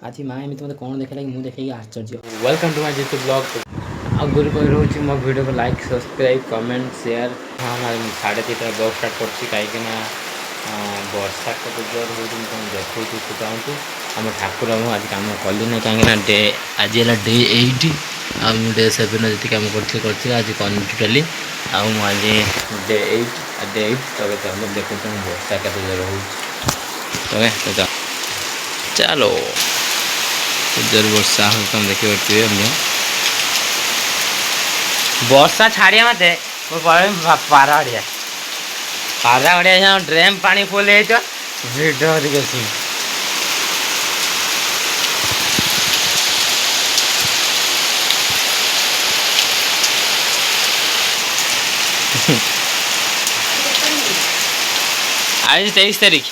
आज माँ एमती मतलब कौन देखा कि मुझे देखिए आश्चर्य। Welcome to my YouTube blog. आगुरी कही रोचे मो वीडियो को लाइक सब्सक्राइब कमेंट शेयर। हाँ 3:30 ब्लॉग स्टार्ट कर कहीं वर्षा कत जोर हो देखो चाहूँ आम ठाकुर मु आज कम कली ना कहीं डे आज है डे 8 आम डे 7 जी कम कर आज कन टोटाली आज डे 8 तब देखो वर्षा कत जोर हो चलो जोर वर्षा हो तुम देखी पारे वर्षा छाड़िया मत पाराड़िया पाराड़िया ड्रेन पानी फुल भिड़ आज 23 तारीख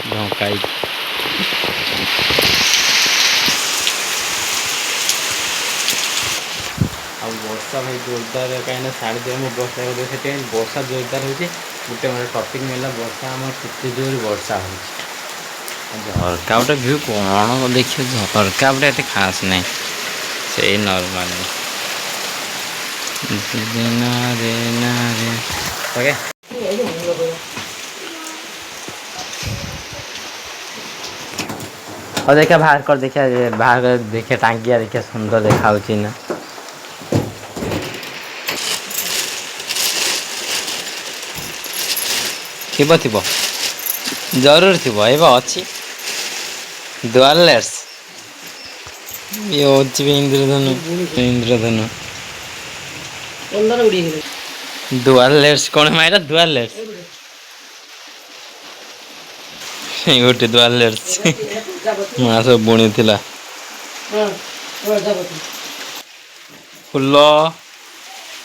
ढकाई वर्षा भाई जोरदार कहीं साढ़े 2 में बस लगे वर्षा जोरदार हो गोटे मतलब टपिक मिलला वर्षा आम के जोर वर्षा हो झरका गोटे भ्यू कौन देखिए झरका गोटे एत खास नहीं से नॉर्मल और देखिए बाहर कर देखिए बाहर कर देखिए टांगिया देखिए सुंदर देखा ना थिबो थिबो जरूर थिबो एबा अछि डुअलेट्स ये होछि इंद्रधनु डुअलेट्स कोन माइरा डुअलेट्स गोटे डुअलेट्स मां सब बुणी थिला फुल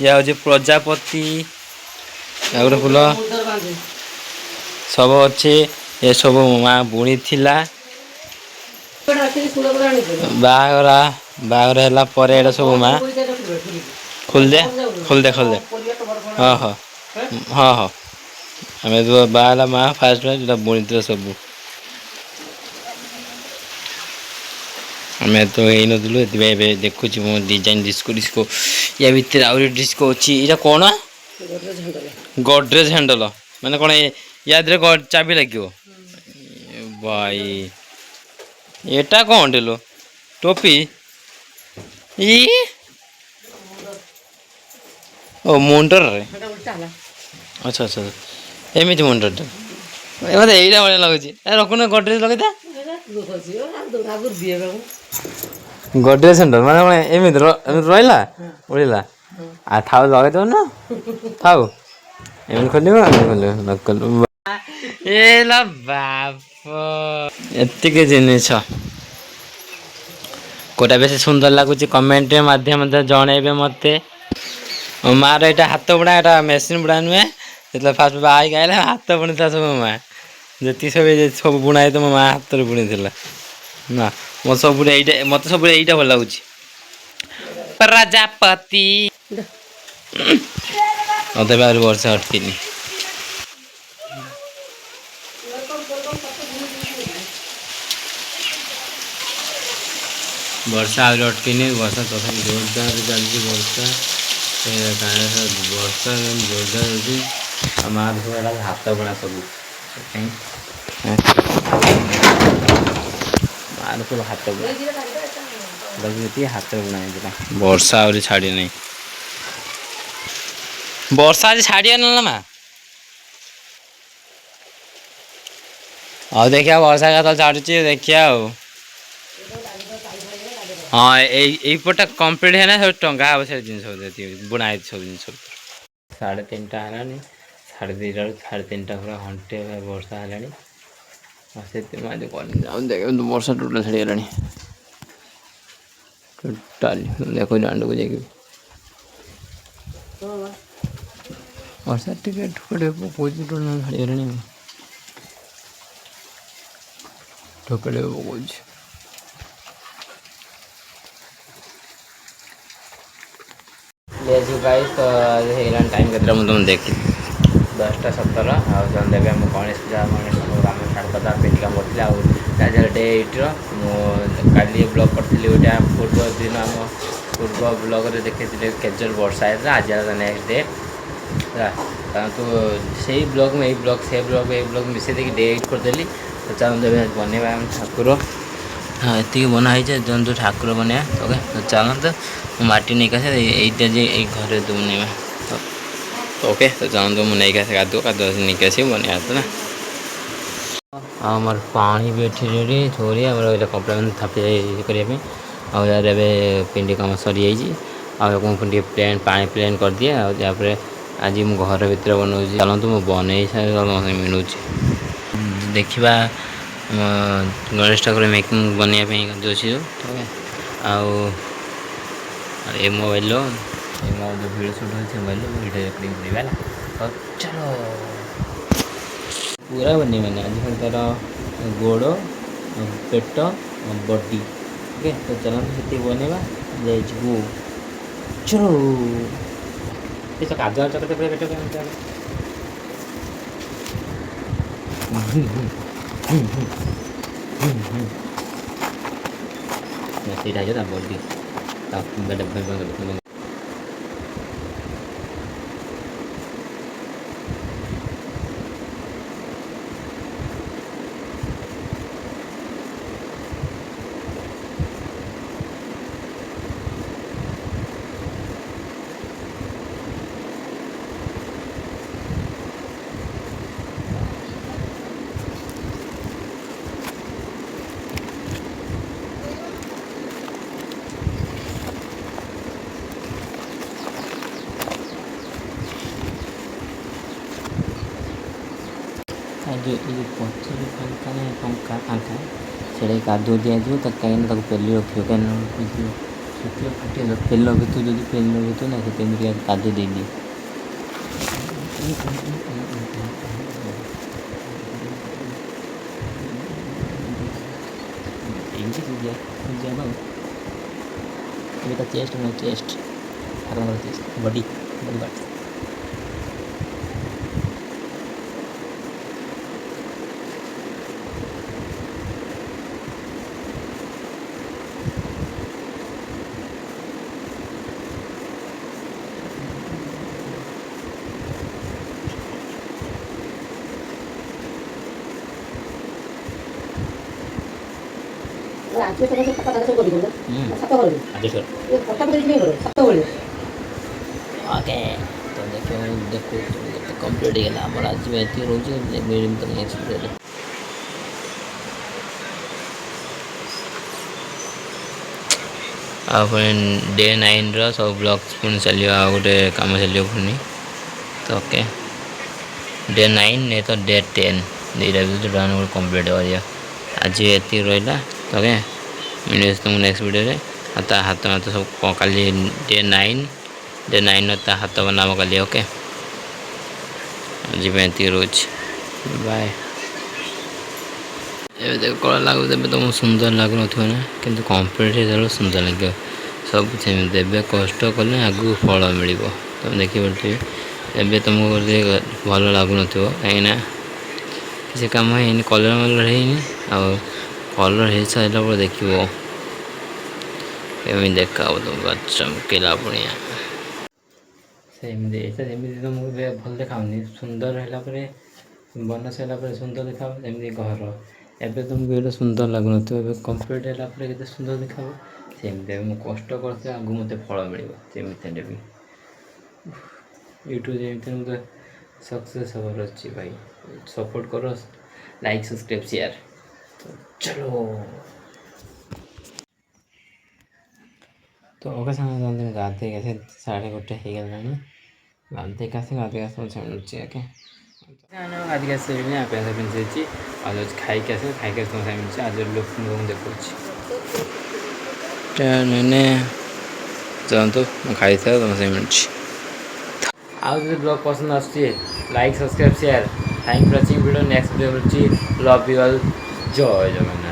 या होछि प्रजापति या गोटे फुल सब अच्छे ये सब माँ बुणी थिला बाहर है पर एटा सब माँ खोल दे हाँ हाँ हाँ हाँ आम जो बाहर माँ फास्ट जो बुणी थी सब आम तो यही नलु ये देखुँ मो डिजाइन डिस्को डिस्को या भितर आउरी डिस्को अच्छी ये कौन गडरेज हैंडल माने कौन या चाबी लगे भाई एटा कौन लो टोपी ई ओ मुंडर रे अच्छा अच्छा एमती मुंडर मत यहीटा भाई लगुच रखुन गडरेज लगे गडरेज हैंडल माने कौन एमती रहा उड़ा आ थाउ लगे दो ना थाउ एमती खोल बाप एतिक जिनिस कोटा बेस सुंदर लगुच कमेंट माध्यम जनइबे मत मार यहाँ हाथ बुणा यहाँ मेसीन बुणा नुहे जो फास्ट बाइक आए हाथ बुणी था सब माँ जी सब बुणाई तो मो माँ हाथ बुणी ना मो सब मत सब यहीटा भल लगुच प्रजापति मत वर्षा अटकिनी वर्षा आज अटकिनी वर्षा तथा जोरदार चलती वर्षा वर्षा जोरदार होती मार सब हाथ बुणा सब मार सब हाथ बुणा ଏମିତି ହାତରେ ବୁଣା ହେଇଥିଲା। ବର୍ଷା ଆହୁରି ଛାଡ଼ି ନାହିଁ। ବର୍ଷା ଆଜି ଛାଡ଼ିବାର ନହେଲା ମା। ହଉ ଦେଖିବା ବର୍ଷା କେତେବେଳେ ଛାଡ଼ୁଛି ଦେଖିବା ଆଉ। ହଁ ଏଇପଟା କମ୍ପ୍ଲିଟ୍ ହେଇନା ସବୁ ଟଙ୍ଗା ହବ ସେ ଜିନିଷ ବୁଣା ହେଇଛି ସବୁ ଜିନିଷ। 3:30 ହେଲାଣି। 2:30 ସାଢ଼େ 3ଟା ପୁରା ଘଣ୍ଟେ ବର୍ଷା ହେଲାଣି। ଆଉ ସେଥିପାଇଁ ଆଜି ଯାଉନ ବର୍ଷା ଟୋଟାଲ ଛାଡ଼ିଗଲାଣି। ଟୋଟାଲି ଦେଖ ଦାଣ୍ଡକୁ ଯାଇକି ବର୍ଷା ଟିକେ ଠୋପେ ଠୋପେ ପକଉଛି ଟୋଟାଲ ଛାଡ଼ିଗଲାଣି। ଠୋପେ ଠୋପେ ପକଉଛି। ଗାଈ ତ ହେଇଗଲାଣି ଟାଇମ୍ କେତେଟା ମୁଁ ତୁମକୁ ଦେଖି 10:17 ଆଉ ଜଣେ ଦେବେ ଆମ ଗଣେଶ ପୂଜା କାମ ଛାଡ଼ କଥା ପେଣ୍ଟି କାମ କରିଥିଲି। ଆଉ ଡେ 8ର ମୁଁ କାଲି ବ୍ଲଗ୍ କରିଥିଲି ଗୋଟେ ପୂର୍ବ ଦିନ ଆମ ପୂର୍ବ ବ୍ଲଗ୍ରେ ଦେଖେଇଥିଲେ କେଜଲ ବର୍ଷା ହେଇଥିଲା। ଆଜି ହେଲା ନେକ୍ସଟ ଡେ ହେଲା ତୁ ସେଇ ବ୍ଲଗ୍ ମୁଁ ଏଇ ବ୍ଲଗ୍ ସେ ବ୍ଲଗ୍ ଏଇ ବ୍ଲଗ୍ ମିଶାଇ ଦେଇକି ଡେ 8 କରିଦେଲି। ତ ଚାଲନ୍ତୁ ଏବେ ବନେଇବା ଆମ ଠାକୁର। ହଁ ଏତିକି ବନା ହେଇଛି ଯେଉଁ ଠାକୁର ବନେଇବା ଓକେ। ତ ଚାଲନ୍ତୁ ମୁଁ ମାଟି ନେଇକି ଆସେ ଏଇଟା ଯେ ଏଇ ଘରେ ବନେଇବା ଓକେ। ତ ଚାଲନ୍ତୁ ମୁଁ ନେଇକି ଆସେ କାଦୁଅ ନେଇକି ଆସିବି ବନେଇବା ହେଲା। ଆଉ ଆମର ପାଣି ବି ଏଠି ରେଡ଼ି ଥୋଡ଼ି ଆମର ଏଇଟା କପଡ଼ା ଥାପି କରିବା ପାଇଁ। ଆଉ ୟାର ଏବେ ପିଣ୍ଡି କାମ ସରିଯାଇଛି। ଆଉ ମୁଁ ଟିକେ ପାଣି ପ୍ଲେନ୍ କରିଦିଏ। ଆଉ ତାପରେ ଆଜି ମୁଁ ଘର ଭିତରେ ବନାଉଛି। ଚାଲନ୍ତୁ ମୁଁ ବନେଇ ସାରି ମିଳୁଛି ଦେଖିବା ଗଣେଶ ଠାକୁର ମେକିଂ ବନେଇବା ପାଇଁ ଅଛି ଯେଉଁ ଆଉ ଏ ମୋବାଇଲ ଯେଉଁ ଭିଡ଼ିଓ ସୁଟ୍ ଅଛି ମୋବାଇଲ ଭିଡ଼ିଓ ରେକର୍ଡ଼ିଂ କରିବା ହେଲା। ତ ଚାଲ ପୁରା ବନେଇବାନି ଆଜି ଖାଲି ତା'ର ଗୋଡ଼ ପେଟ ବଡ଼ି ଓକେ। ତ ଚାଲନ୍ତୁ ସେତିକି ବନେଇବା ଯାଇଯିବୁ ଚଲୋ। ଏ କାଦୁଆ ଚକଟା ପୁରା ପେଟ ସେଇଟା ହେଇଯିବ ତା ବଡ଼ି ଯେଉଁ ପଛରେ ଫାଙ୍କା ଫାଙ୍କା ସେଇଟା କାଦୁଅ ଦିଆଯିବ ତାକୁ କାହିଁକିନା ତାକୁ ପେଲି ରଖିବ କାହିଁକିନା ଶୁଖିଲା ଫାଟିଗଲେ ତେଲ ଭିତରୁ ଯଦି ତେଲ ଭିତରୁ ନା ସେ ତେମିତି କାଦୁଅ ଦେଇଦିଏ। ଏମିତି ଜାଗ ଏବେ ତା ଚେଷ୍ଟ ବଡ଼ି ପାର୍ଟ ଓକେ। ତ ଦେଖିବ କେତେ କମ୍ପ୍ଲିଟ୍ ହେଇଗଲା ଆମର ଆଜି ଏତିକି ରହୁଛି। ନେକ୍ସଟ ଭିଡ଼ିଓରେ ଆଉ ପୁଣି ଡେ 9ର ସବୁ ବ୍ଲଗ୍ସ ପୁଣି ଚାଲିବ। ଆଉ ଗୋଟେ କାମ ଚାଲିବ ପୁଣି ତ ଓକେ। ଡେ 9 ନାହିଁ ତ ଡେ 10 ଦୁଇଟା ଭିତରେ ଗୋଟେ କମ୍ପ୍ଲିଟ୍ କରିବା। ଆଜି ଏତିକି ରହିଲା ଓକେ। ମିଳିବ ତୁମକୁ ନେକ୍ସଟ ଭିଡ଼ିଓରେ। ଆଉ ତା ହାତ ସବୁ କାଲି ଡେ 9ର ତା ହାତ ବନାବ କାଲି ଓକେ। ଆଜି ପାଇଁ ଏତିକି ରହୁଛି ବାଏ। ଏବେ ଦେଖ କଳା ଲାଗୁଛି ଏବେ ତୁମକୁ ସୁନ୍ଦର ଲାଗୁନଥିବ ନା କିନ୍ତୁ କମ୍ପ୍ଲିଟ୍ ହେଇଗଲେ ସୁନ୍ଦର ଲାଗିବ। ସବୁ ସେମିତି ଦେବେ କଷ୍ଟ କଲେ ଆଗକୁ ଫଳ ମିଳିବ ତୁମେ ଦେଖିପାରୁଥିବେ। ଏବେ ତୁମକୁ ଭଲ ଲାଗୁନଥିବ କାହିଁକିନା କିଛି କାମ ହେଇନି କଲର୍ ହେଇନି। ଆଉ କଲର୍ ହେଇସାରିଲା ପରେ ଦେଖିବ କେମିତି ଦେଖା ହେବ ତୁମ ଚମକିଲା ଭଳିଆ। ସେମିତି ତୁମକୁ ଏବେ ଭଲ ଦେଖାଉନି ସୁନ୍ଦର ହେଲା ପରେ ବନା ସାରିଲା ପରେ ସୁନ୍ଦର ଦେଖାହେବ। ଯେମିତି ଘର ଏବେ ତୁମକୁ ଏଇଟା ସୁନ୍ଦର ଲାଗୁନଥିବ ଏବେ କମ୍ପ୍ଲିଟ୍ ହେଲା ପରେ କେତେ ସୁନ୍ଦର ଦେଖାହେବ ସେମିତି ମୁଁ କଷ୍ଟ କରିଥିଲେ ଆଗକୁ ମୋତେ ଫଳ ମିଳିବ ଯେମିତି ହେଲେ ବି ୟୁଟ୍ୟୁବ୍ ଯେମିତି ମୋତେ सक्सेस ହେବାର ଅଛି ଭାଇ ସପୋର୍ଟ କର ଲାଇକ୍ ସବସ୍କ୍ରାଇବ୍ ସେୟାର ଚलो ତ ଓକେ ସାଙ୍ଗେ ଗାଧେଇକି ଆସେ 1:30 ହେଇଗଲାଣି ଗାଧେଇକି ଆସେ ମୁଁ ମିଳୁଛି ଓକେ ଗାଧେଇକି ଆସିସାରିଲିଣି ଆପେ ପିନ୍ଧିଛି ଆଉ ଯାଉଛି ଖାଇକି ଆସିବ ଖାଇକି ଆସି ତୁମ ସାଙ୍ଗେ ମିଳୁଛି ଆଜି ଲୋକଙ୍କୁ ମୁଁ ଦେଖାଉଛି ମାନେ ଯାଆନ୍ତୁ ମୁଁ ଖାଇଥାଏ ତୁମ ସାଙ୍ଗେ ମିଳୁଛି ଆଉ ଯଦି ବ୍ଲଗ୍ ପସନ୍ଦ ଆସୁଛି like subscribe share thank for watching video next video ମିଳୁଛି ଲଭ୍ ୟୁ ଅଲ୍ ଜୟ ଜଗନ୍ନାଥ।